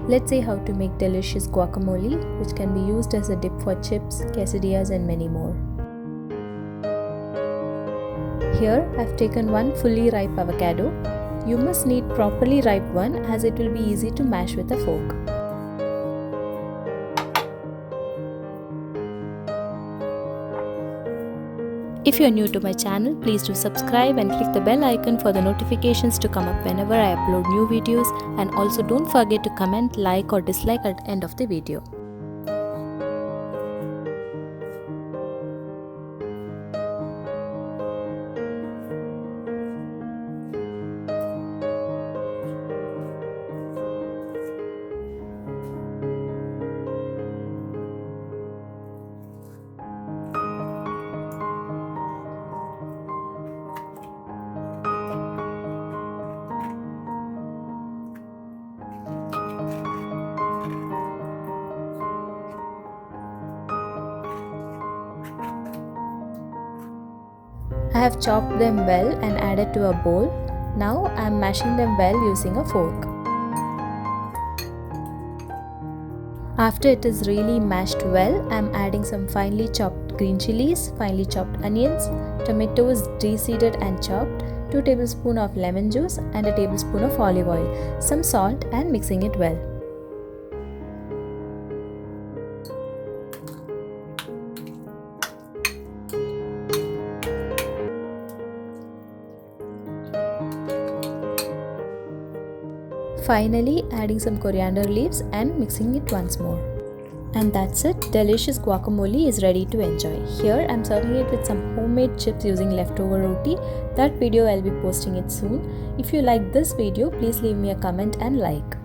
Let's see how to make delicious guacamole, which can be used as a dip for chips, quesadillas and many more. Here I've taken one fully ripe avocado. You must need properly ripe one as it will be easy to mash with a fork. If you are new to my channel, please do subscribe and click the bell icon for the notifications to come up whenever I upload new videos, and also don't forget to comment, like or dislike at the end of the video. I have chopped them well and added to a bowl. Now I am mashing them well using a fork. After it is really mashed well, I am adding some finely chopped green chilies, finely chopped onions, tomatoes deseeded and chopped, 2 tablespoons of lemon juice and a tablespoon of olive oil, some salt and mixing it well. Finally, adding some coriander leaves and mixing it once more. And that's it, delicious guacamole is ready to enjoy. Here I'm serving it with some homemade chips using leftover roti. That video I'll be posting it soon. If you like this video, please leave me a comment and like.